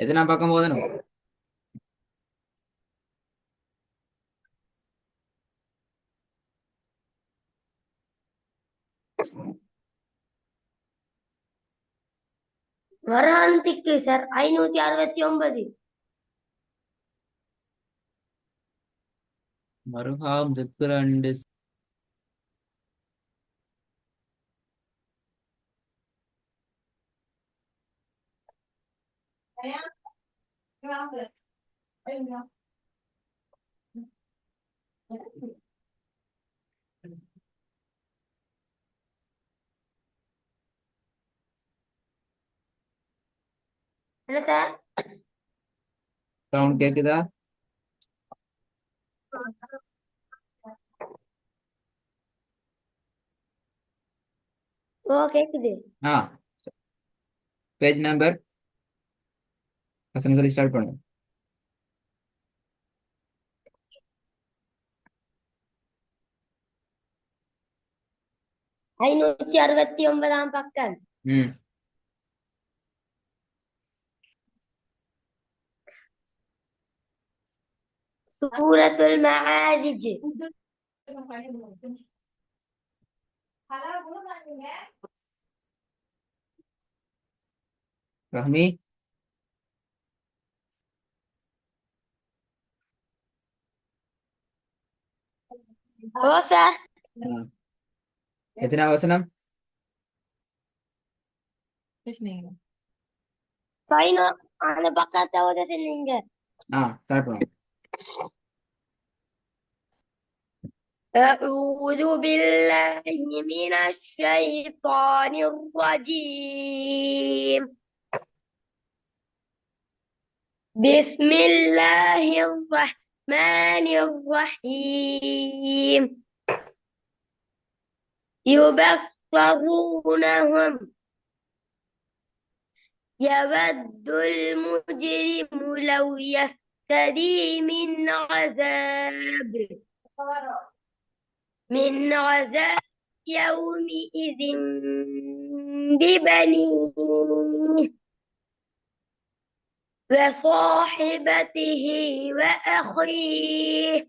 எத்தனாம் பக்கம் போதணும்? வராந்திக்கு சார் 569. மருகாம் திக்குரண்டு என்ன சார்? சவுண்ட் கேக்குதா? ஓ கேக்குது. ஆ, பேஜ் நம்பர் வசனம் சொல்லி ஸ்டார்ட் பண்ணுங்க. 569 பக்கம். ம். சூரத்துல் மஆரிஜ். ரஹ்மி, ஓ சார். எத்தனை வசனம்? அந்த பக்கத்தை ஓத சொன்னீங்க. ஸ்டார்ட் பண்ணுங்க. أعوذ بالله من الشيطان الرجيم. بسم الله الرحمن الرحيم. يبصرونهم. يود المجرم لو يفتدي من عذاب يومئذ ببنيه وصاحبته وأخيه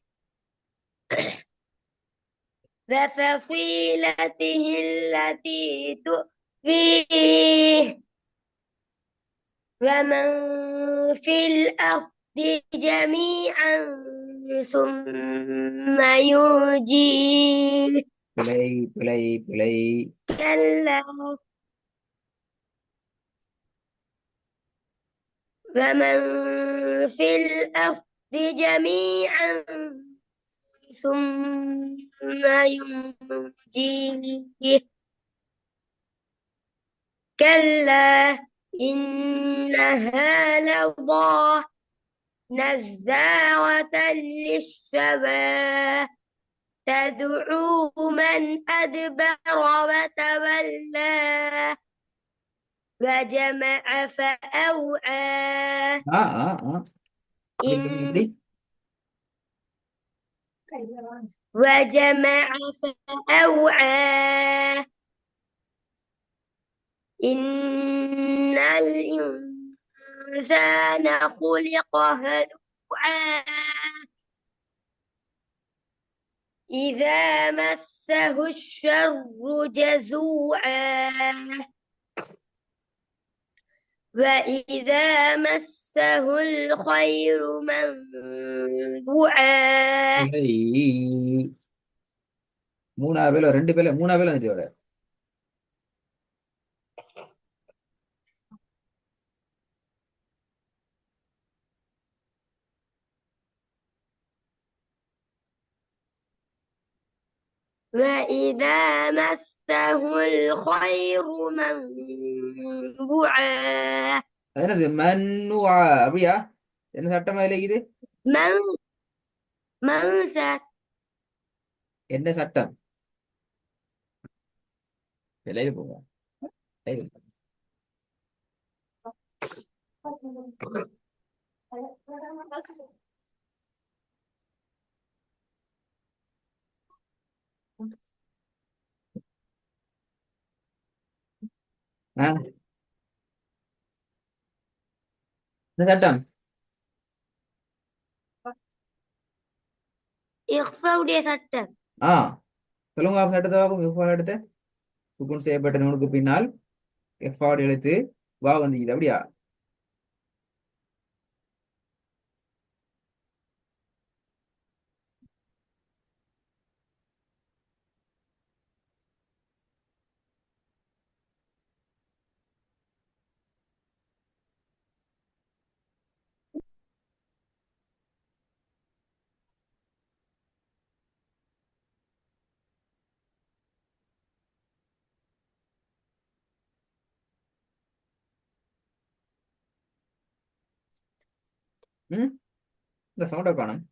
وفصيلته التي تؤويه ومن في الأرض جميعا ثم ينجيه பிழை. كلا ومن في الأرض جميعا ثم ينجيه كلا إنها لظى نزاعة للشوى تدعو من أدبر وتولى وجمع فأوعى எப்படி? وجمع فأوعى إن الإنسان خلق هلوعا إذا مسه الشر جزوعا وإذا مسه الخير منبوعا. பிழை. மூணாவது பேல 2 பேல 3வது பேல வந்துட்டு. وإذا مسه الخير منبوعا. என்னது மன்னுவா? அப்படியா? என்ன சட்டம் அதுல இருக்குது? من منسى. என்ன சட்டம்? விலையில போங்க. ஆ, இந்த சட்டம். إخفاء உடைய சட்டம். ஆ, சொல்லுங்க சட்டத்தை பார்ப்போம். இஃபா எடுத்து சுக்குன் செய்யப்பட்ட நூனுக்கு பின்னால் எஃபாடு எழுத்து வா வந்துக்குது அப்படியா? ம், இந்த சவுண்டை காணும்.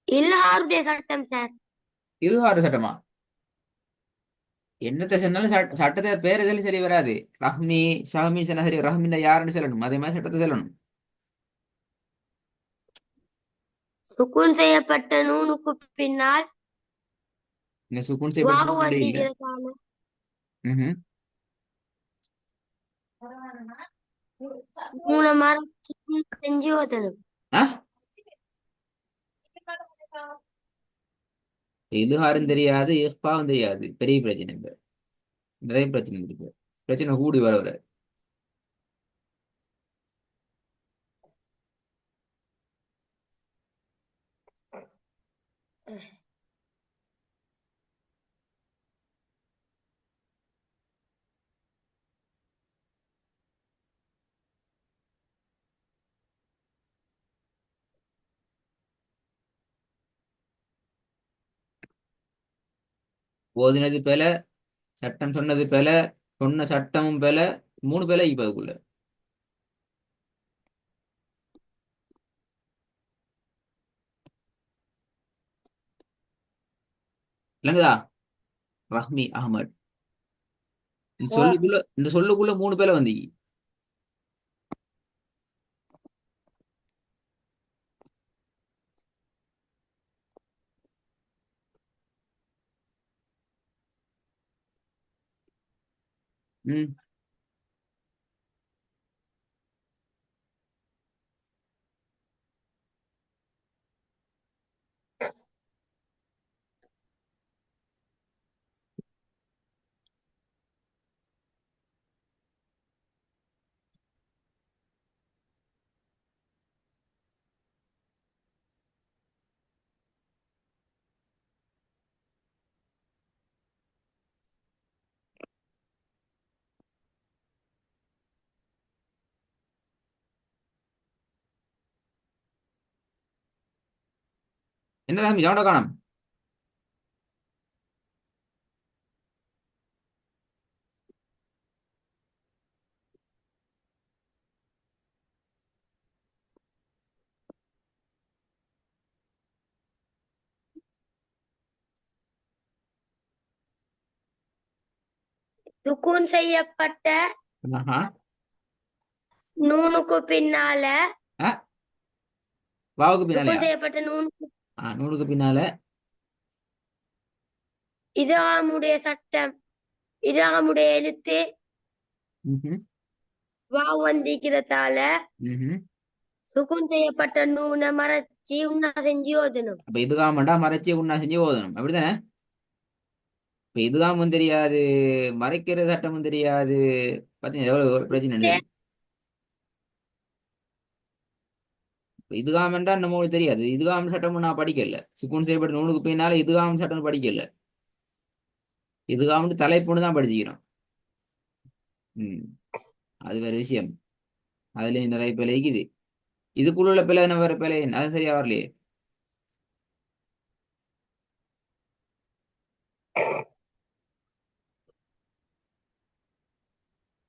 இல்ஹாருடைய சட்டம் சார். இது ஆறு சட்டமா? என்னத்தை சொன்னாலும் சட்டத்தை பேர் எதிலும் சரி வராது. ரஹ்மி ஷஹமி சொன்னா சரி, ரஹ்மின்னா யாருன்னு சொல்லணும். அதே மாதிரி சட்டத்தை சொல்லணும். சுக்குன் செய்யப்பட்ட நூனுக்கு பின்னால் இந்த சுக்குன் செய்யப்பட்ட வாவு நூலே இல்ல. வந்திக்கிறதால ம்ஹும். நூனை மறைச்சு செஞ்சு ஓதணும். ஆ, இதுஹாரும் தெரியாது, இஃபாவும் தெரியாது. பெரிய பிரச்சனை இப்ப. நிறைய பிரச்சனை இருக்கு. பிரச்சனை கூடி வர வர. ஓதினது பேல, சட்டம் சொன்னது பேல, சொன்ன சட்டமும் பேல, மூணு பேல இப்ப அதுக்குள்ள இல்லைங்கதா? ரஹ்மி அஹமத். இந்த சொல்லுக்குள்ள மூணு பேல வந்தீங்க. ம், என்ன ரஹ்மி சவுண்ட காணோம்? சுக்குன் செய்யப்பட்ட ஆஹா. நூனுக்கு பின்னால ஆ, வாவுக்கு சுக்குன் பின்னாலயா? செய்யப்பட்ட நூனுக்கு நூலுக்கு பின்னால. இதாமுடைய சட்டம். இதாமுடைய எழுத்து ம்ஹும். வாவு வந்திக்கிறதால ம்ஹும். சுக்குன் செய்யப்பட்ட நூனை மறைச்சு உன்னா செஞ்சு ஓதணும். அப்ப இதுகாமண்டா மறைச்சி உன்னா செஞ்சு ஓதணும் அப்படித்தானே? இப்ப இதுகாமும் தெரியாது, மறைக்கிற சட்டமும் தெரியாது. பாத்தீங்கன்னா எவ்வளவு ஒரு பிரச்சனை சரி. இதுகாமண்டா நம்ம தெரியாது. இதுகாம சட்டமும் நான் படிக்கல. சுக்குன் செய்யப்பட்ட நூலுக்கு பின்னால இதுகாம சட்டம் படிக்கல. இதுகாம தலைப்புன்னு தான் படிச்சுக்கிறோம். ம், அது வேற விஷயம். அதுலயும் நிறைய பிழை இருக்குது. இதுக்குள்ள உள்ள பிழை என்ன, வேற பிழை என்ன? அது சரியா வரலையே.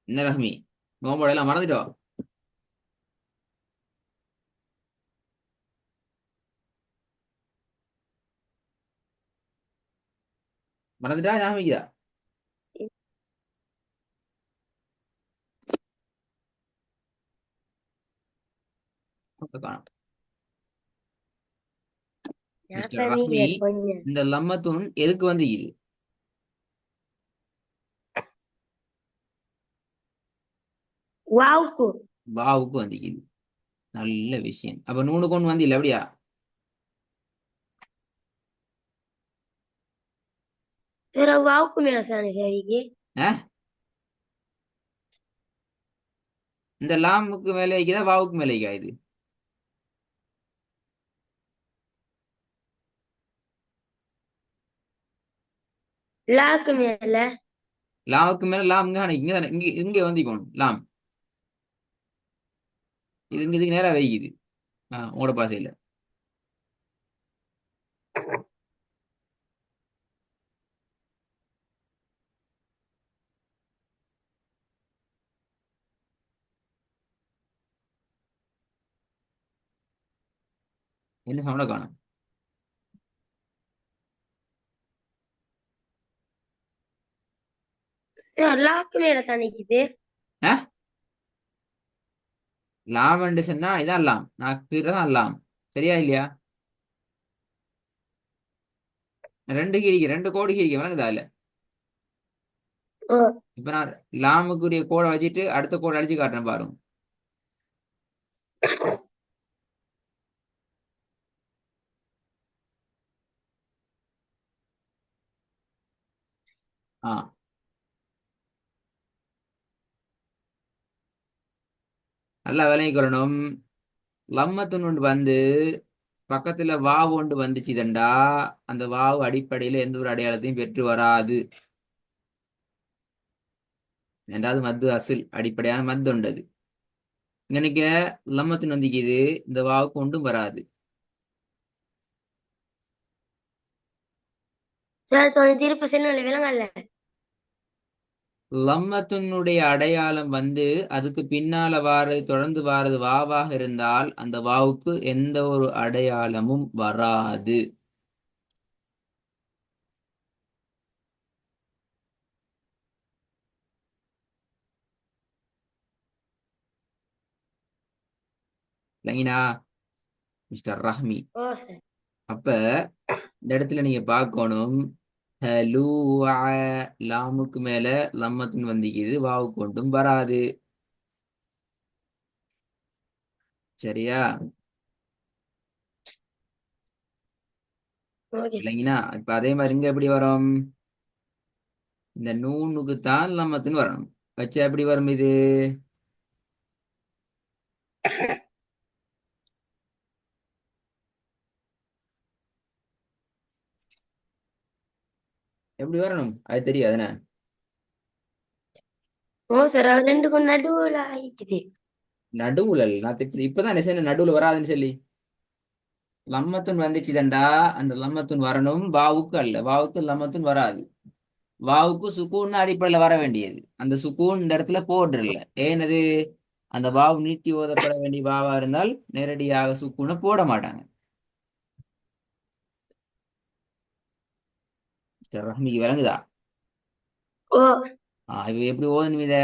என்ன ரஹ்மி, நோம்போட எல்லாம் மறந்துட்டோம்? மறந்துட்டா ஞாபகம் இருக்குதா? காணும். மிஸ்டர் ஞாபகம் ரஹ்மி, இல்ல கொஞ்சம். இந்த லம்மத்துன் எதுக்கு வந்து இது? வாவுக்கு. வாவுக்கு வந்து இது. நல்ல விஷயம். அப்ப நூனு கொண்டு வந்து இல்ல அப்படியா? வேற வாவுக்கு மேல சாணி சரிக்கு. அஹ்? இந்த லாமுக்கு மேலே வைக்குதா வாவுக்கு மேலே வைக்கா இது? லாக்கு மேல. லாமுக்கு மேல லாம் இங்க இங்க தானே இங்க இங்க வந்துக்கணும் லாம். இது இங்க இதுக்கு நேரா வைக்குது. உங்களோட பாசையில. என்ன சவுண்ட காணும்? லாக்கு மேல சாணிக்குது. அஹ்? லாம் என்று சொன்னா இதான் லாம். நான் தான் லாம். சரியா இல்லையா? ரெண்டு கீரிக்கு ரெண்டு கோடு கீரிக்கு வணங்குதா இல்ல? ஓ. இப்ப நான் லாமுக்குரிய கோடை வச்சுட்டு அடுத்த கோடை அடிச்சு காட்டுறேன் பாருங்க. ஆ நல்லா விளங்கிக்கொள்ளணும். லம்மத்துன்னு வந்து பக்கத்துல வாவு ஒன்று வந்துச்சுதண்டா, அந்த வாவு அடிப்படையில எந்த ஒரு அடையாளத்தையும் பெற்று வராது. ரெண்டாவது மத்து அசில் அடிப்படையான மத்து உண்டது. இங்க லம்மத்தின் வந்திக்குது, இந்த வாவுக்கு ஒன்றும் வராது. சரி கொஞ்சம் திருப்பி செல்லுங்கள விலங்கல்ல. லம்மத்தினுடைய அடையாளம் வந்து அதுக்கு பின்னால வாரது தொடர்ந்து வாரது வாவாக இருந்தால் அந்த வாவுக்கு எந்த ஒரு அடையாளமும் வராது. இல்லைங்கண்ணா மிஸ்டர் ரஹ்மி. ஓ சார். அப்ப இந்த இடத்துல நீங்க பார்க்கணும், ஹலூஆ, லாமுக்கு மேல லம்மத்துன்னு வந்திக்குது, வாவுக்கு ஒன்றும் வராது. சரியா? Okay sir. இல்லைங்கண்ணா இப்ப அதே மாதிரி இங்க எப்படி வரும்? இந்த நூனுக்கு தான் லம்மத்துன்னு வரணும். வச்சா எப்படி வரும் இது? எப்படி வரணும் அது தெரியாதுண்ணே. ஓ சார் அது ரெண்டுக்கும் நடுவுல ஆயிடுச்சு. நடுவுல இல்ல. நான் இப்பதான் என்ன நடுவுல வராதுன்னு சொல்லி லம்மத்துன் வந்துச்சுதண்டா, அந்த லம்மத்துன் வரணும், வாவுக்கு அல்ல. வாவுக்கு லம்மத்துன் வராது. வாவுக்கு சுக்கூன் அடிப்படையில் வர வேண்டியது. அந்த சுக்கூன் இந்த இடத்துல போடுறல. ஏனது? அந்த வாவு நீட்டி ஓதப்பட வேண்டிய வாவா இருந்தால் நேரடியாக சுக்கூனை போட மாட்டாங்க. மிஸ்டர் ரஹ்மிக்கு விளங்குதா? ஓ. இவ எப்படி ஓதணும் இத?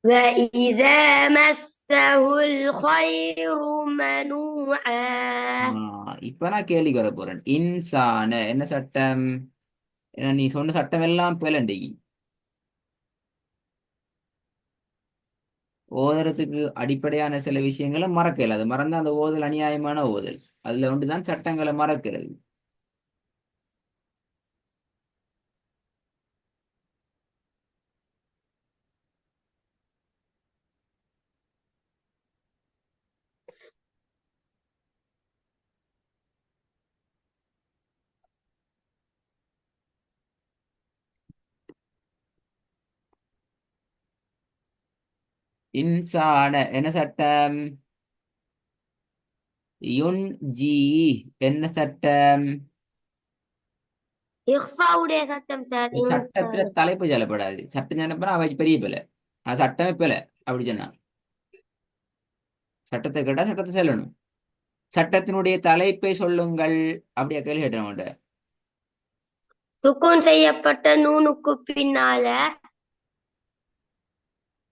وإذا مسه الخير منوعا. இப்ப நான் கேள்விக்கு வர போறேன். இன்சான என்ன சட்டம்? ஏன்னா நீ சொன்ன சட்டம் எல்லாம் பிளண்டிகி. ஓதுறதுக்கு அடிப்படையான சில விஷயங்களை மறக்கல. அது மறந்தா அந்த ஓதல் அநியாயமான ஓதல். அதுல ஒன்றுதான் சட்டங்களை மறக்கிறது. இன்சான என்ன சட்டம்? யுன் ஜி என்ன சட்டம்? இஃபாவுடைய சட்டம் சார் சட்டத்துல இன்சான். தலைப்பு சொல்லப்படாது. சட்டம் சொன்னப்ப அவை பெரிய பிள்ளை. சட்டமே பிள்ளை அப்படி சொன்னா. சட்டத்தை கேட்டா சட்டத்தை சொல்லணும். சட்டத்தினுடைய தலைப்பை சொல்லுங்கள். அப்படியா கேள்வி கேட்டேன். சுக்கூன் செய்யப்பட்ட நூனுக்கு பின்னால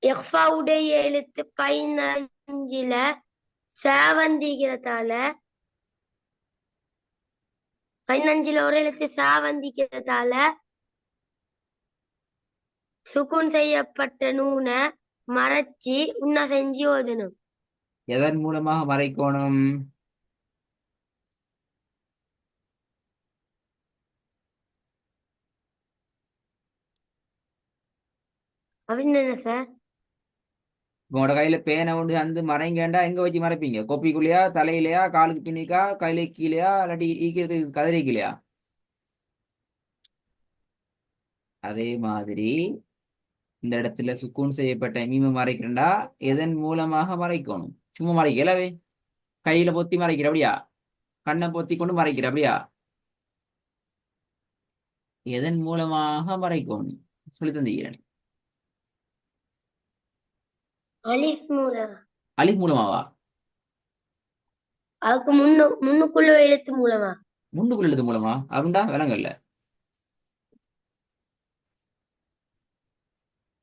இஃபாவுடைய எழுத்து பைன பதினஞ்சுல சாவந்திக்கிறதால 15ல ஒரு எழுத்து சாவந்திக்கிறதால சுக்குன் செய்யப்பட்ட நூனை மறைச்சி உன்ன செஞ்சு ஓதணும். எதன் மூலமாக மறைக்கணும்? அப்படின்னு என்ன சார்? உங்களோட கையில பேனை கொண்டு வந்து மறைங்கேண்டா எங்க வச்சு மறைப்பீங்க? கொப்பிக்குள்ளேயா, தலையிலையா, காலுக்கு பின்னிக்கா, கையில கீழேயா, இல்லாட்டி ஈக்கிறதுக்கு கதிரைக்குள்ளேயா? அதே மாதிரி இந்த இடத்துல சுக்கூன் செய்யப்பட்ட மீமை மறைக்கிறண்டா எதன் மூலமாக மறைக்கணும்? சும்மா மறைக்கலவே. கையில பொத்தி மறைக்கிற அப்படியா? கண்ணை பொத்தி கொண்டு மறைக்கிற அப்படியா? எதன் மூலமாக மறைக்கணும் சொல்லி தந்தீங்க. அலிஃப் மூலம். அலிஃப் மூலமாவா? அதுக்கு முன்னுக்குள்ள எழுத்து மூலமா? முன்னுக்குள் எழுத்து மூலமா அப்படின்டா விலங்கல்ல.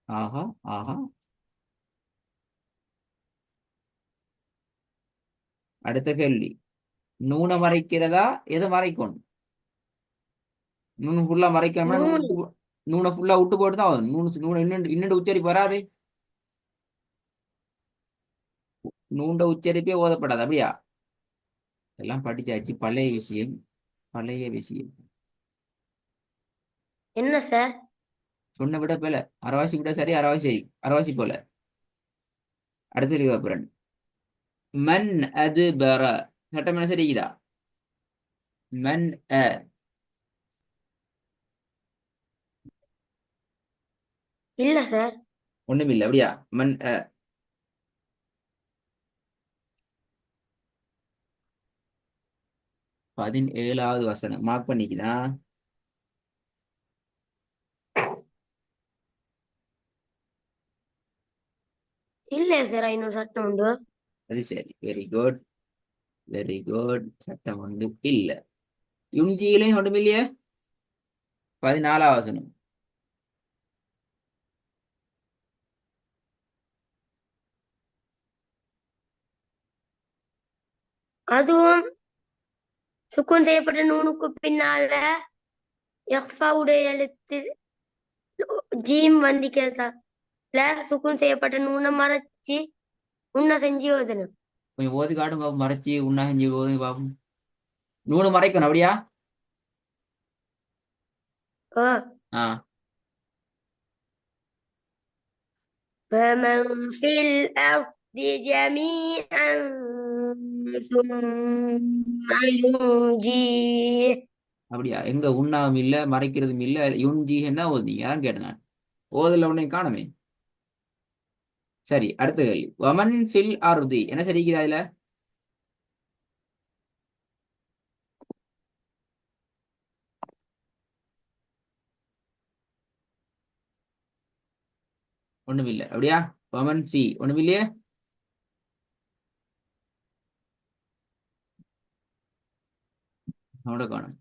ஆஹா, ஆஹா. அடுத்த கேள்வி. நூனை மறைக்கிறதா எதை மறைக்கணும்? நூனு ஃபுல்லா மறைக்கணும்னா நூல். நூனை ஃபுல்லா விட்டு போட்டு தான் ஆகணும். நூனை இன்னொன்று உச்சரிப்பு வராது. நூண்ட உச்சரிப்பே ஓதப்படாது அப்படியா? எல்லாம் படிச்சாச்சு. பழைய விஷயம், பழைய விஷயம். என்ன சார்? சொன்ன விட போல. அரவாசி விட சரி, அரவாசி சரி, அரவாசி போல. அடுத்த லிவாபுரன். மன் அது பர. சட்டம் என்ன சரிக்குதா? மன் அ. இல்ல சார். ஒண்ணுமில்லை அப்படியா? மன் அ. 17வது வசனம் மார்க் பண்ணிக்குதா? இல்ல சார், இன்னொரு சட்டம் உண்டு. அது சரி, வெரி குட், வெரி குட். சட்டம் ஒன்று இல்ல. யுஞ்சியிலையும் ஒன்றுமில்லையே. 14வது வசனம். அதுவும் சுக்குன் செய்யப்பட்ட நூனுக்கு பின்னால உடைய எழுத்து ஜீம் வந்திக்கிறதால சுக்குன் செய்யப்பட்ட நூனை மறைச்சு உன்ன செஞ்சு ஓதணும். கொஞ்சம் ஓதி காட்டுங்க, மறைச்சி உண்ணா செஞ்சு ஓதுங்க பாப்போம். நூறு மறைக்கணும் அப்படியா? ஓ. ஆ. فمن في الأرض جميعا ثم ينجيه. அப்படியா? எங்க உண்ணாவும் இல்ல, மறைக்கிறதும் இல்ல, யுஞ்சி என்ன ஓதுனீங்க? அதான் கேட்டேன் நான். ஓதல உடனே காணுமே. சரி, அடுத்த கேள்வி. வமன் ஃபில் அர்தி என்ன சரிக்குதா இதுல? ஒண்ணுமில்ல அப்படியா? வமன் ஃபி ஒண்ணுமில்லையே. அவனோட காணும்.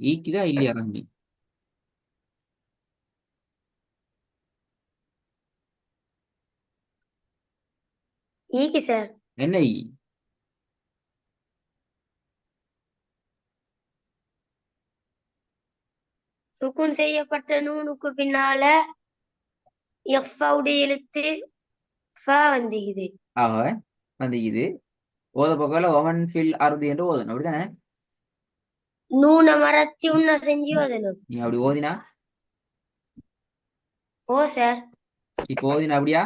ஈக்குதா இல்லையா ரஹ்மி? ஈகி சார். என்ன ஈ? சுக்குன் செய்யப்பட்ட நூனுக்கு பின்னால உடைய எழுத்து ஃப வந்துக்குது. ஆக வந்து இது ஓத பக்கம்ல ஒமன் ஃபில் அர்தி என்று ஓதணும் அப்படிதானே? நூனை மறைச்சு உன்ன செஞ்சு ஓதணும். நீங்க அப்படி ஓதினா? ஓ சார். இப்போ ஓதினா அப்படியா?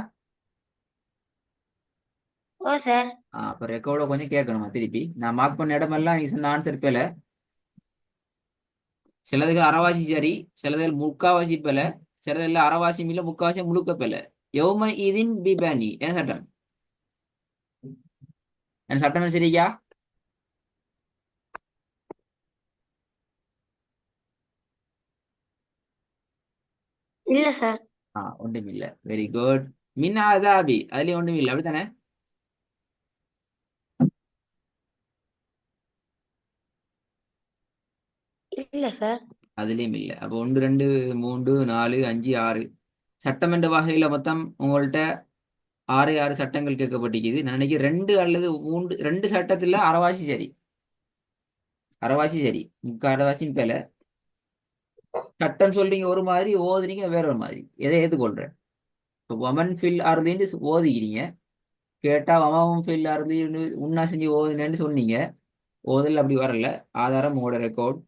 ஓ சார். அப்ப ரெக்கார்ட கொஞ்சம் கேட்கணுமா திருப்பி? நான் மார்க் பண்ண இடமெல்லாம் நீ சொன்ன ஆன்சர் பேல. சிலதுகள் அறவாசி சரி, சிலதுகள் முக்காவாசி பேல, சிலதுல அறவாசி இல்ல முக்காவாசி முழுக்க பேல. யௌம இதின் பிபனி என்ன சட்டம்? என்ன சட்டம் என்ன சரியா? இல்ல சார். ஒன்றும் இல்ல. Very good. மின் அதாபி அதுலயும் ஒன்றும் இல்லை அப்படித்தானே? இல்ல சார். அதுலயும் இல்லை. அப்போ 1 2 3 4 5 6 சட்டம் என்ற வகையில மொத்தம் உங்கள்ட்ட ஆறே ஆறு சட்டங்கள் கேட்கப்பட்டிருக்குது. நான் நினைக்கிறேன் ரெண்டு அல்லது மூன்று, ரெண்டு சட்டத்துல அரைவாசி சரி. அரைவாசி சரி, முக்கால் அரைவாசியும் பேல. சட்டம் சொல்றீங்க ஒரு மாதிரி, ஓதுறீங்க வேற ஒரு மாதிரி. எதை ஏற்றுக்கொள்றேன்? இப்போ வமன் ஃபில் அறுதின்னு ஓதிக்கிறீங்க. கேட்டா வமன் ஃபில் அறுதின்னு உன்னா செஞ்சு ஓதுனேன்னு சொன்னீங்க. ஓதல் அப்படி வரல. ஆதாரம் உங்களோட ரெக்கார்ட்.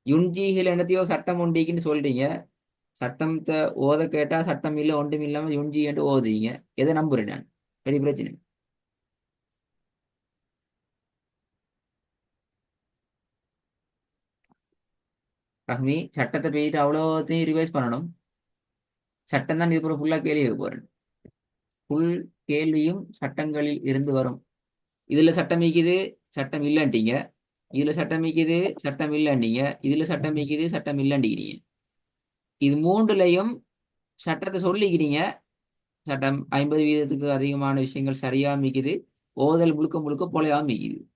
யுன்ஜிஹில் என்னத்தையோ சட்டம் உண்டிக்குன்னு சொல்றீங்க. சட்டத்தை ஓத கேட்டா சட்டம் இல்லை ஒன்றும் இல்லாம யுன்ஜி என்று ஓதுறீங்க. எதை நம்புறேன் நான்? பெரிய பிரச்சனை. ரஹ்மி, சட்டத்தை போயிட்டு அவ்வளோத்தையும் ரிவைஸ் பண்ணணும். சட்டம் தான் இது ஃபுல்லா கேள்வி கேட்க போறேன். ஃபுல் கேள்வியும் சட்டங்களில் இருந்து வரும். இதுல சட்டம் மீக்குது, சட்டம் இல்லைன்ட்டீங்க. இதுல சட்டம் மீக்குது, சட்டம் இல்லைன்னீங்க. இதுல சட்டம் மீக்குது, சட்டம் இல்லைன்றீங்க. இது மூன்றுலையும் சட்டத்தை சொல்லிக்கிறீங்க. சட்டம் 50% அதிகமான விஷயங்கள் சரியா மிக்குது. ஓதல் முழுக்க முழுக்க பொழையா மிக்குது.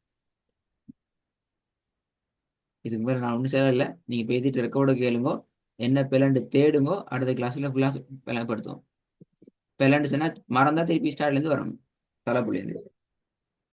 இதுக்கு மேல நான் ஒன்றும் சொல்லல. நீங்க பேசிட்டு ரெக்கார்டு கேளுங்க. என்ன பிளண்டு தேடுங்கோ. அடுத்த கிளாஸ்ல ஃபுல்லா பலப்படுத்துவோம். பிளண்டு சொன்னா மறந்தா திருப்பி ஸ்டார்ட்ல இருந்து வரணும். தலைப்புல இருந்து.